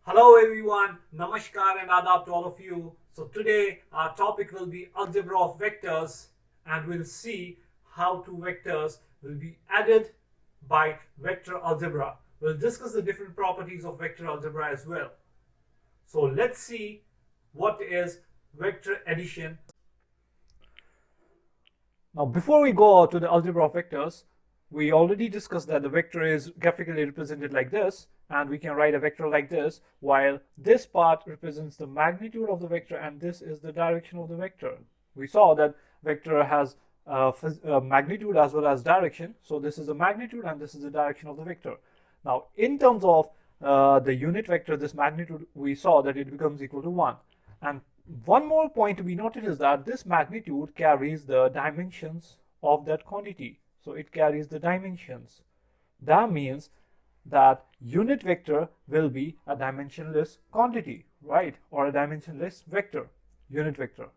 Hello everyone, Namaskar and Adab to all of you. So today our topic will be Algebra of Vectors, and we'll see how two vectors will be added by vector algebra. We'll discuss the different properties of vector algebra as well. So let's see what is vector addition. Now before we go to the algebra of vectors, we already discussed that the vector is graphically represented like this, and we can write a vector like this, while this part represents the magnitude of the vector and this is the direction of the vector. We saw that vector has magnitude as well as direction, so this is the magnitude and this is the direction of the vector. Now in terms of the unit vector, this magnitude, we saw that it becomes equal to 1. And one more point to be noted is that this magnitude carries the dimensions of that quantity. So it carries the dimensions. That means that unit vector will be a dimensionless quantity, right? Or a dimensionless vector, unit vector.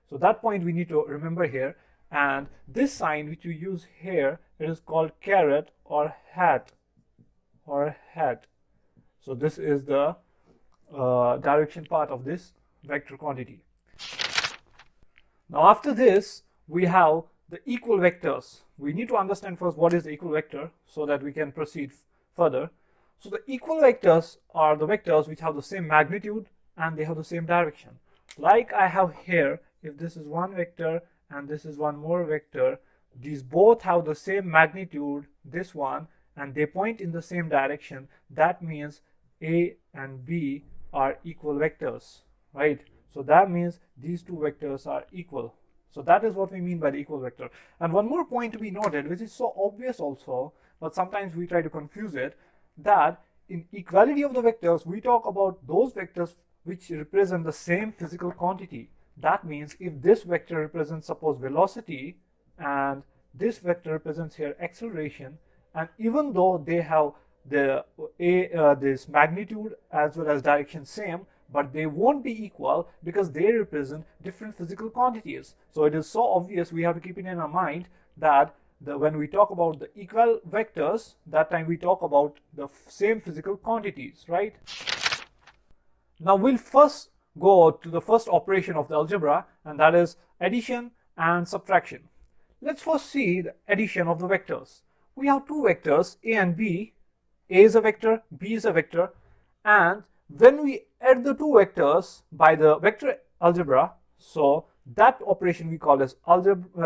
So that point we need to remember here. And this sign which we use here, it is called caret or hat. So this is the direction part of this vector quantity. Now after this, we have the equal vectors. We need to understand first what is the equal vector so that we can proceed further. So the equal vectors are the vectors which have the same magnitude and they have the same direction. Like I have here, if this is one vector and this is one more vector, these both have the same magnitude, this one, and they point in the same direction. That means A and B are equal vectors, right? So that means these two vectors are equal. So that is what we mean by the equal vector. And one more point to be noted, which is so obvious also, but sometimes we try to confuse it, that in equality of the vectors, we talk about those vectors which represent the same physical quantity. That means if this vector represents, suppose, velocity, and this vector represents here acceleration, and even though they have the this magnitude as well as direction same, but they won't be equal because they represent different physical quantities. So it is so obvious, we have to keep it in our mind that when we talk about the equal vectors, that time we talk about the same physical quantities, right? Now we'll first go to the first operation of the algebra, and that is addition and subtraction. Let's first see the addition of the vectors. We have two vectors, A and B. A is a vector, B is a vector, and when we add the two vectors by the vector algebra, so that operation we call as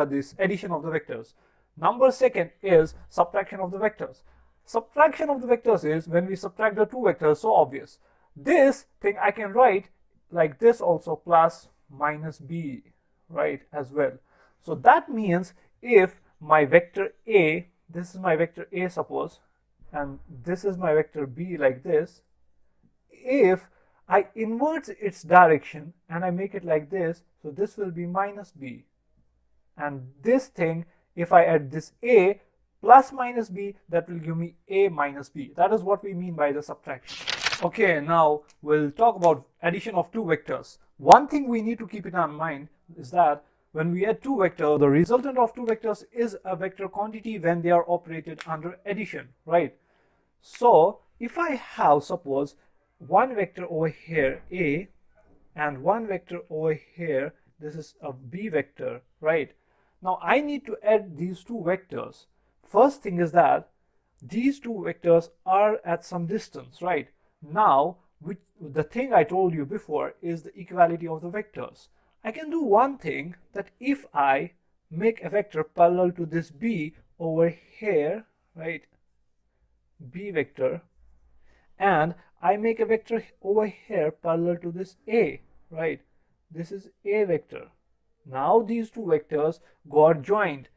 this addition of the vectors. Number second is subtraction of the vectors. Subtraction of the vectors is when we subtract the two vectors, so obvious. This thing I can write like this also, plus minus B, right, as well. So that means if my vector A, this is my vector A suppose, and this is my vector B like this, if I invert its direction and I make it like this, so this will be minus B. And this thing, if I add this A plus minus B, that will give me A minus B. That is what we mean by the subtraction. Okay, now we'll talk about addition of two vectors. One thing we need to keep in our mind is that when we add two vectors, the resultant of two vectors is a vector quantity when they are operated under addition, right? So if I have, suppose, one vector over here A and one vector over here, this is a B vector, right? Now I need to add these two vectors. First thing is that these two vectors are at some distance, right? Now the thing I told you before is the equality of the vectors. I can do one thing, that if I make a vector parallel to this B over here, right, B vector, and I make a vector over here parallel to this A, right, this is A vector. Now these two vectors got joined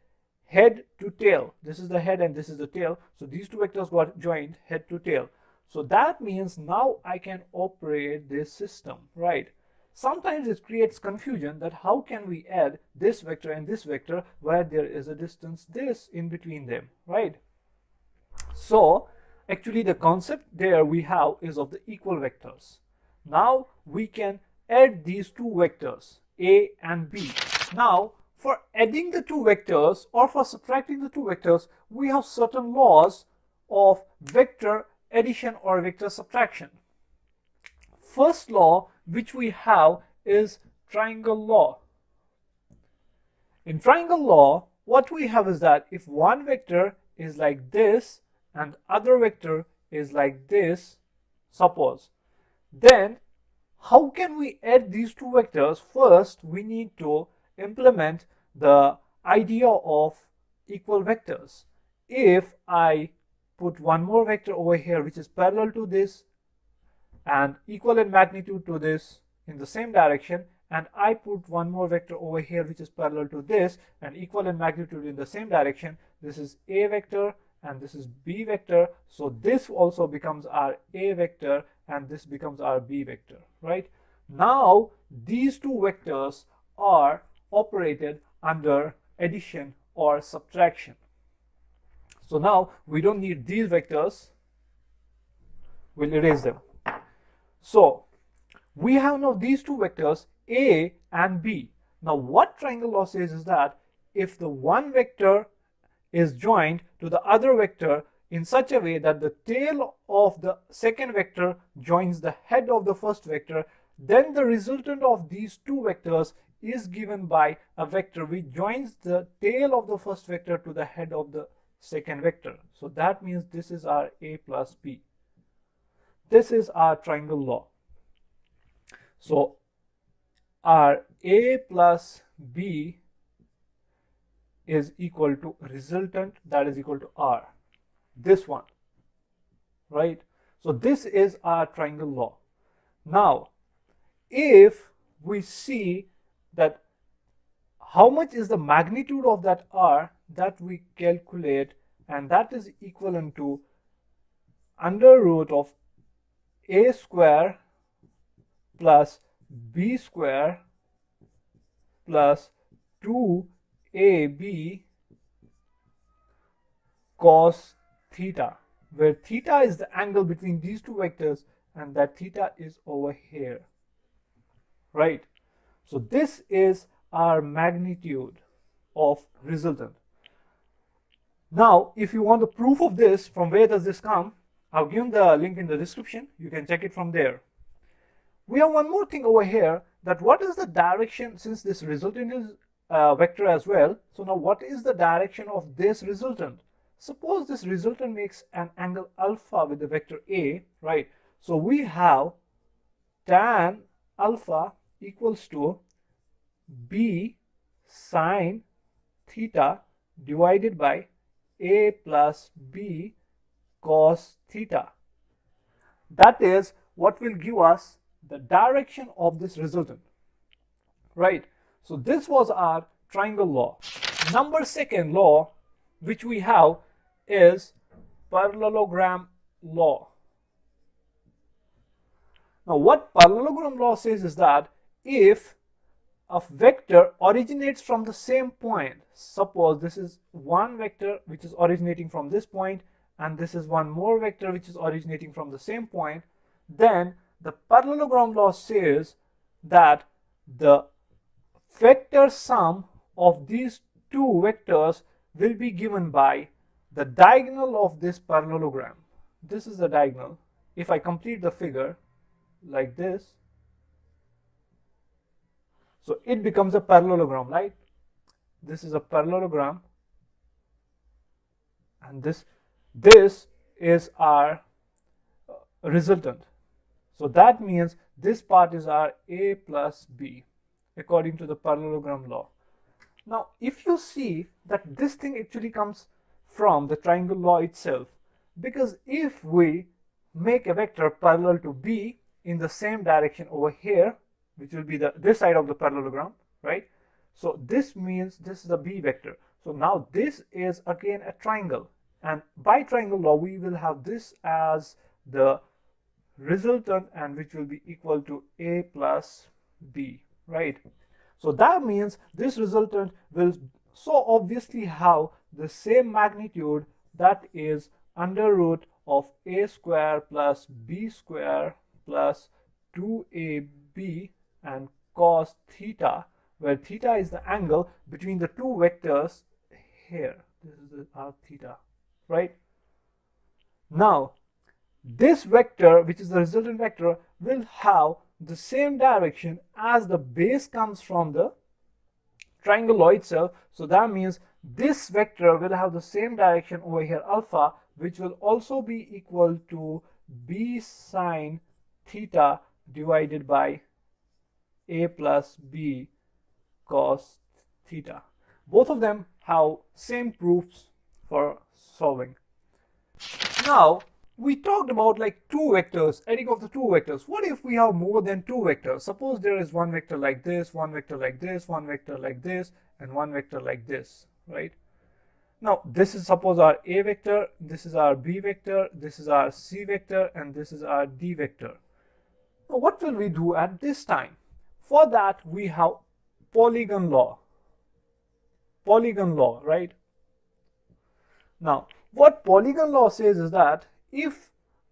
head to tail. This is the head and this is the tail, so these two vectors got joined head to tail. So that means now I can operate this system, right? Sometimes it creates confusion that how can we add this vector and this vector where there is a distance this in between them, right? So actually the concept there we have is of the equal vectors. Now we can add these two vectors A and B. Now for adding the two vectors or for subtracting the two vectors, we have certain laws of vector addition or vector subtraction. first law which we have is triangle law. In triangle law, what we have is that if one vector is like this and other vector is like this, suppose, then how can we add these two vectors? First, we need to implement the idea of equal vectors. If I put one more vector over here which is parallel to this and equal in magnitude to this in the same direction, and I put one more vector over here which is parallel to this and equal in magnitude in the same direction, this is A vector and this is B vector. So this also becomes our A vector and this becomes our B vector, right? Now these two vectors are operated under addition or subtraction. So now we don't need these vectors, we'll erase them. So we have now these two vectors A and B. Now what triangle law says is that if the one vector is joined to the other vector in such a way that the tail of the second vector joins the head of the first vector, then the resultant of these two vectors is given by a vector which joins the tail of the first vector to the head of the second vector. So that means this is our A plus B. This is our triangle law. So our A plus B is equal to resultant, that is equal to R. This one, right? So this is our triangle law. Now, if we see that how much is the magnitude of that R, that we calculate, and that is equivalent to under root of A square plus B square plus 2AB cos theta, where theta is the angle between these two vectors and that theta is over here, right? So this is our magnitude of resultant. Now if you want the proof of this, from where does this come? I've given the link in the description, you can check it from there. We have one more thing over here, that what is the direction, since this resultant is vector as well. So now what is the direction of this resultant? Suppose this resultant makes an angle alpha with the vector A, right? So we have tan alpha equals to B sine theta divided by A plus B cos theta. That is what will give us the direction of this resultant, right? So this was our triangle law. Number second law which we have is parallelogram law. Now what parallelogram law says is that if a vector originates from the same point, suppose this is one vector which is originating from this point and this is one more vector which is originating from the same point, then the parallelogram law says that the vector sum of these two vectors will be given by the diagonal of this parallelogram. This is the diagonal. If I complete the figure like this, so it becomes a parallelogram, right? This is a parallelogram and this is our resultant. So that means this part is our A plus B according to the parallelogram law. Now if you see that this thing actually comes from the triangle law itself, because if we make a vector parallel to B in the same direction over here, which will be this side of the parallelogram, right? So this means this is a B vector. So now this is again a triangle, and by triangle law we will have this as the resultant, and which will be equal to A plus B, right? So that means this resultant will so obviously have the same magnitude, that is under root of A square plus B square plus 2AB and cos theta, where theta is the angle between the two vectors here. This is our theta, right? Now this vector, which is the resultant vector, will have the same direction as the base comes from the triangle law itself. So that means this vector will have the same direction over here, alpha, which will also be equal to b sine theta divided by a plus b cos theta. Both of them have same proofs for solving. Now we talked about like two vectors, adding of the two vectors. What if we have more than two vectors? Suppose there is one vector like this, one vector like this, one vector like this, and one vector like this, right? Now this is suppose our A vector, this is our B vector, this is our C vector, and this is our D vector. Now what will we do at this time? For that we have Polygon Law. Polygon Law, right? Now what Polygon Law says is that if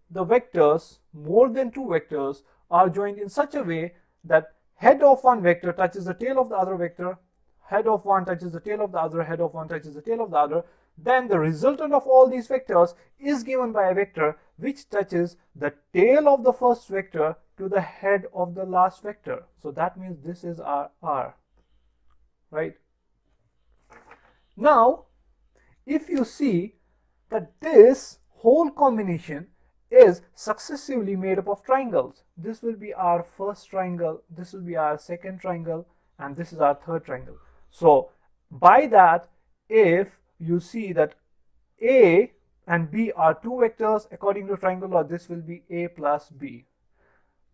the vectors, more than two vectors, are joined in such a way that head of one vector touches the tail of the other vector, head of one touches the tail of the other, head of one touches the tail of the other, then the resultant of all these vectors is given by a vector which touches the tail of the first vector to the head of the last vector. So that means this is our R, right? Now, if you see that this whole combination is successively made up of triangles. This will be our first triangle, this will be our second triangle, and this is our third triangle. So by that, if you see that A and B are two vectors, according to triangle law, this will be A plus B.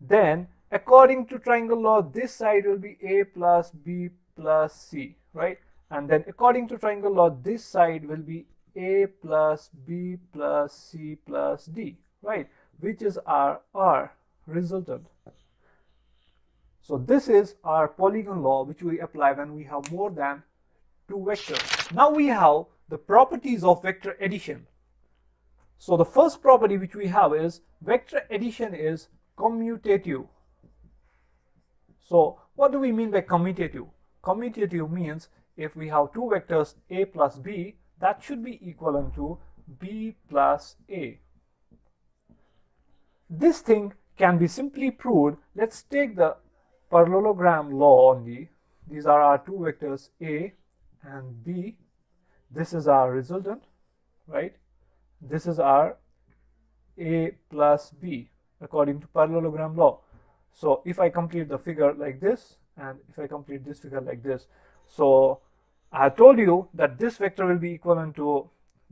Then according to triangle law, this side will be A plus B plus C, right? And then according to triangle law, this side will be A plus B plus C plus D, right? Which is our R resultant. So this is our Polygon Law, which we apply when we have more than two vectors. Now we have the properties of vector addition. So the first property which we have is vector addition is commutative. So what do we mean by commutative? Commutative means if we have two vectors A plus B, that should be equivalent to B plus A. This thing can be simply proved. Let's take the parallelogram law only. These are our two vectors A and B. This is our resultant, right? This is our A plus B according to parallelogram law. So if I complete the figure like this, and if I complete this figure like this, so I told you that this vector will be equivalent to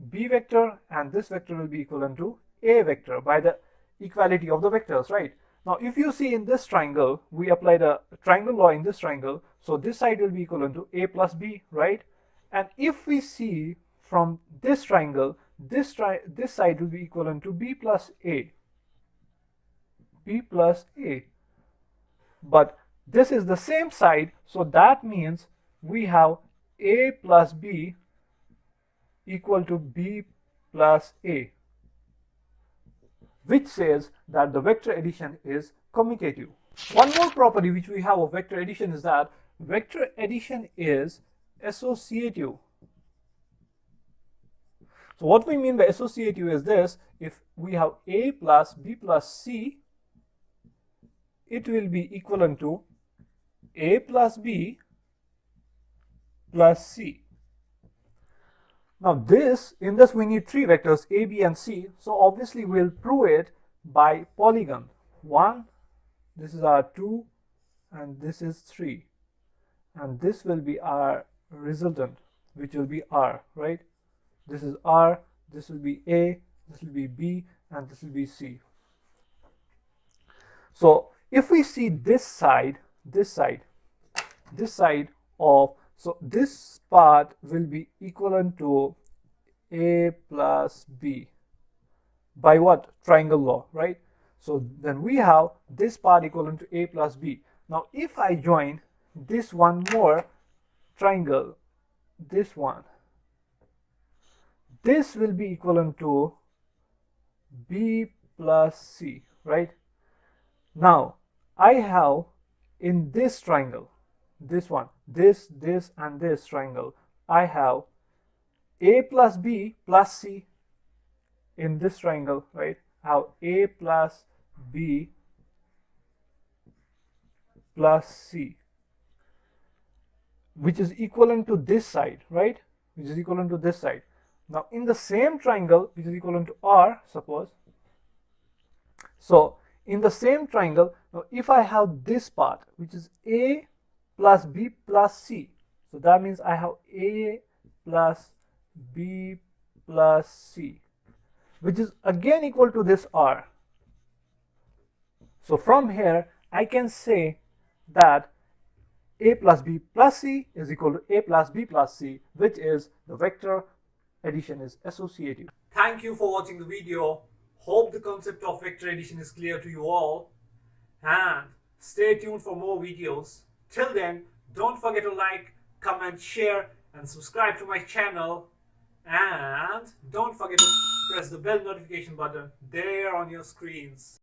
B vector and this vector will be equivalent to A vector by the equality of the vectors, right? Now if you see in this triangle, we apply the triangle law in this triangle, so this side will be equivalent to A plus B, right? And if we see from this triangle, this side will be equivalent to B plus A. B plus A. But this is the same side, so that means we have A plus B equal to B plus A, which says that the vector addition is commutative. One more property which we have of vector addition is that vector addition is associative. So what we mean by associative is this: if we have A plus B plus C, it will be equivalent to A plus B plus C. Now in this we need three vectors A, B and C, so obviously we'll prove it by polygon. 1, this is our 2, and this is 3, and this will be our resultant, which will be R, right? This is R, this will be A, this will be B, and this will be C. So if we see this side of, so this part will be equivalent to A plus B by what? Triangle law, right? So then we have this part equivalent to A plus B. Now if I join this one more triangle, this one, this will be equivalent to B plus C, right? Now I have in this triangle, this one, this and this triangle, I have A plus B plus C in this triangle, right? have A plus B plus C, which is equivalent to this side, right? Which is equivalent to this side. Now in the same triangle, which is equivalent to R, suppose. So in the same triangle, now if I have this part, which is A plus B plus C, so that means I have A plus B plus C, which is again equal to this R. So from here, I can say that A plus B plus C is equal to A plus B plus C, which is the vector addition is associative. Thank you for watching the video. Hope the concept of vector addition is clear to you all. And stay tuned for more videos. Till then, don't forget to like, comment, share, and subscribe to my channel. And don't forget to press the bell notification button there on your screens.